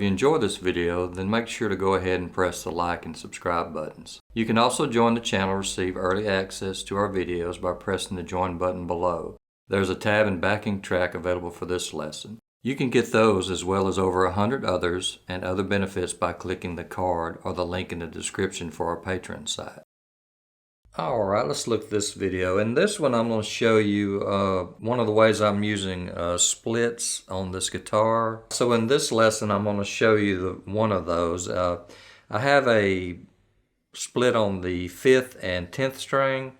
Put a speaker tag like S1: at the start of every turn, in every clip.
S1: if you enjoyed this video, then make sure to go ahead and press the like and subscribe buttons. You can also join the channel to receive early access to our videos by pressing the join button below. There's a tab and backing track available for this lesson. You can get those as well as over 100 others and other benefits by clicking the card or the link in the description for our Patreon site. Alright, let's look at this video. In this one I'm going to show you one of the ways I'm using splits on this guitar. So in this lesson I'm going to show you one of those. I have a split on the 5th and 10th string,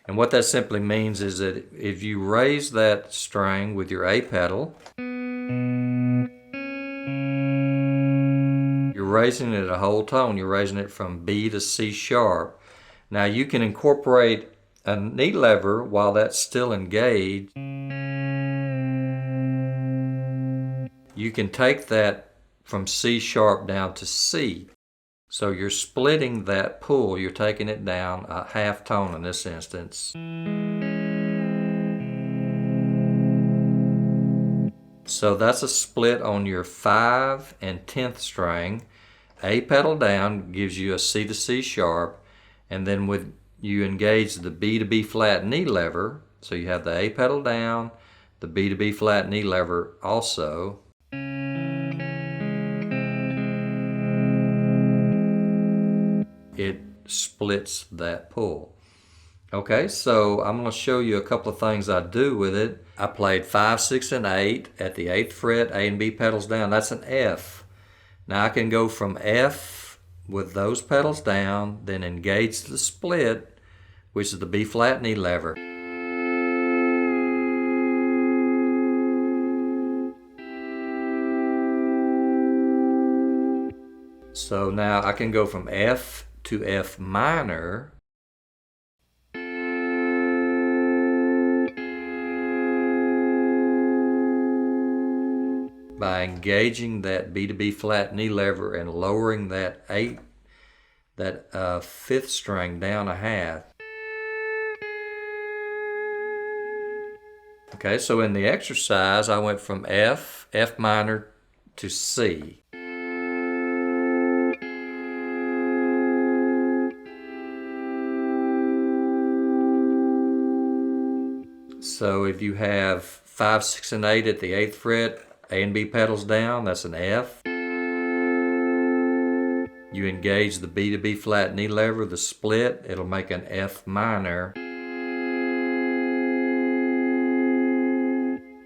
S1: and what that simply means is that if you raise that string with your A pedal, you're raising it a whole tone. You're raising it from B to C sharp. Now you can incorporate a knee lever while that's still engaged. You can take that from C sharp down to C. So you're splitting that pull. You're taking it down a half tone in this instance. So that's a split on your 5 and 10th string. A pedal down gives you a C to C sharp. And then you engage the B to B flat knee lever, so you have the A pedal down, the B to B flat knee lever also. It splits that pull. Okay, so I'm going to show you a couple of things I do with it. I played 5, 6, and 8 at the 8th fret, A and B pedals down. That's an F. Now I can go from F with those pedals down, then engage the split, which is the B flat knee lever. So now I can go from F to F minor, by engaging that B to B flat knee lever and lowering that 5th string down a half. Okay, so in the exercise I went from F minor to C. So if you have 5, 6, and 8 at the 8th fret, A and B pedals down, that's an F. You engage the B to B flat knee lever, the split, it'll make an F minor.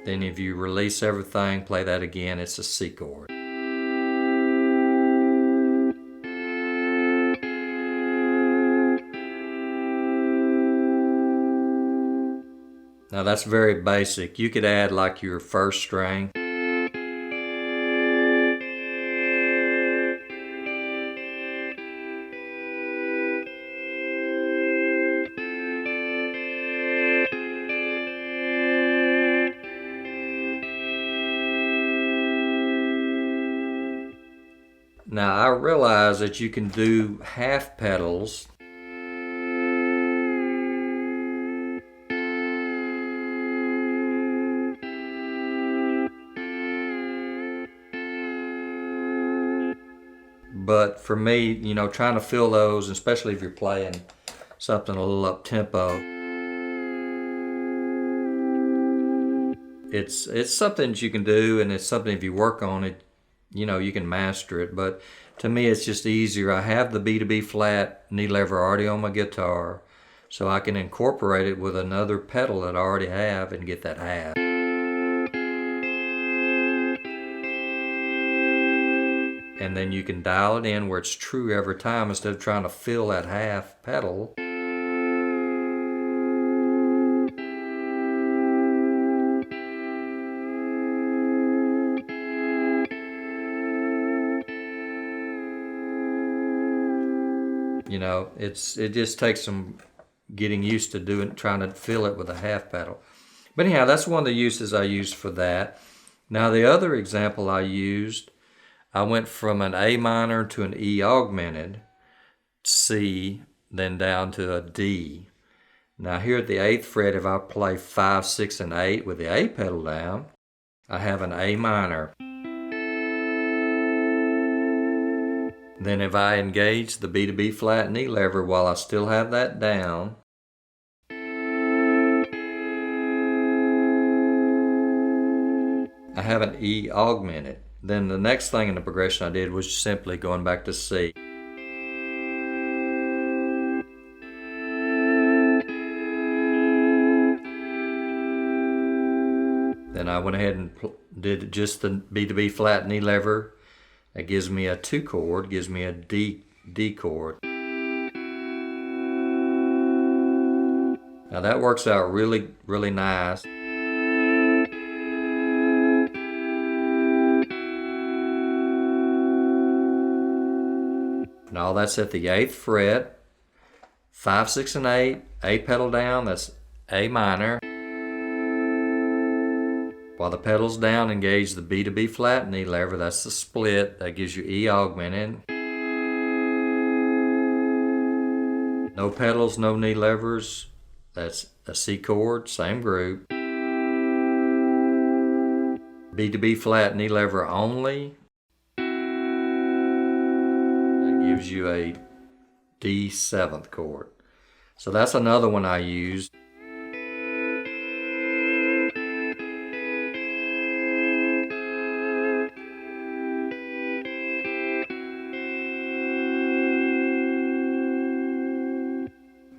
S1: Then if you release everything, play that again, it's a C chord. Now that's very basic. You could add like your first string. Now I realize that you can do half pedals. But for me, you know, trying to fill those, especially if you're playing something a little up-tempo, it's something that you can do, and it's something if you work on it, you know, you can master it. But to me, it's just easier. I have the B to B flat knee lever already on my guitar, so I can incorporate it with another pedal that I already have and get that half. And then you can dial it in where it's true every time instead of trying to fill that half pedal. You know, it just takes some getting used to trying to fill it with a half pedal. But anyhow, that's one of the uses I used for that. Now the other example I used, I went from an A minor to an E augmented, C, then down to a D. Now here at the 8th fret, if I play 5, 6, and 8 with the A pedal down, I have an A minor. Then if I engage the B2B flat knee lever while I still have that down, I have an E augmented. Then the next thing in the progression I did was simply going back to C. Then I went ahead and did just the B2B flat knee lever. That gives me a 2 chord, gives me a D chord. Now that works out really, really nice. And all that's at the 8th fret, 5, 6, and 8, A pedal down, that's A minor. While the pedal's down, engage the B2B flat knee lever, that's the split, that gives you E augmented. No pedals, no knee levers, that's a C chord, same group. B2B flat knee lever only, gives you a D 7th chord. So that's another one I used.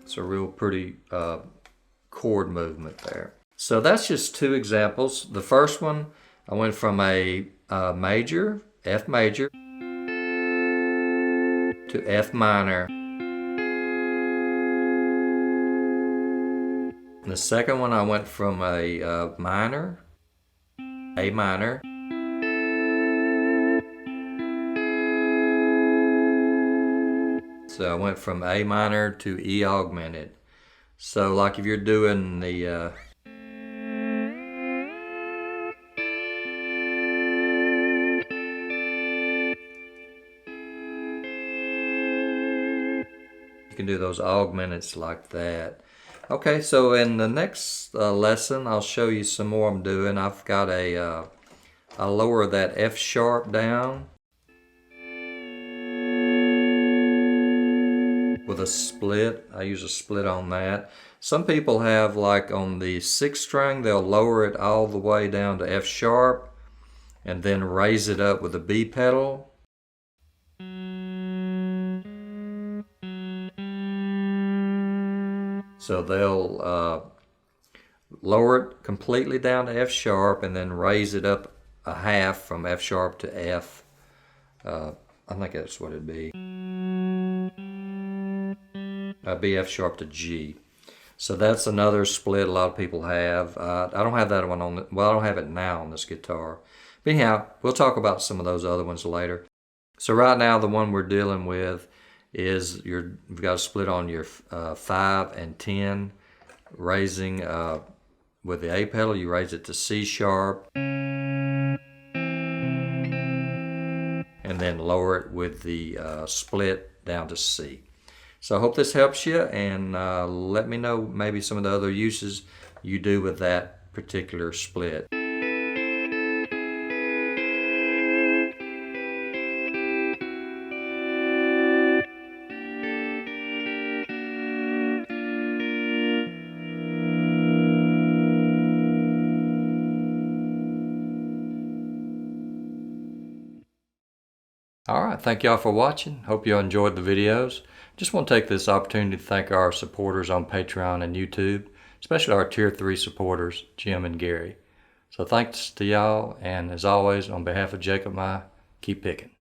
S1: It's a real pretty chord movement there. So that's just 2 examples. The first one, I went from a major, F major, to F minor. And the second one, I went from a minor, A minor, so I went from A minor to E augmented. So like if you're doing the you can do those augmenteds like that. Okay, so in the next lesson, I'll show you some more I'm doing. I've got I'll lower that F sharp down with a split. I use a split on that. Some people have, like on the 6th string, they'll lower it all the way down to F sharp and then raise it up with a B pedal. So they'll lower it completely down to F sharp and then raise it up a half from F sharp to F. I think that's what it'd be. B F sharp to G. So that's another split a lot of people have. I don't have that one on, well, I don't have it now on this guitar. But anyhow, we'll talk about some of those other ones later. So right now the one we're dealing with is you've got a split on your 5 and 10, raising with the A pedal, you raise it to C sharp, and then lower it with the split down to C. So I hope this helps you, and let me know maybe some of the other uses you do with that particular split. Alright, thank y'all for watching. Hope you enjoyed the videos. Just want to take this opportunity to thank our supporters on Patreon and YouTube, especially our Tier 3 supporters, Jim and Gary. So thanks to y'all, and as always, on behalf of Jacob and I, keep picking.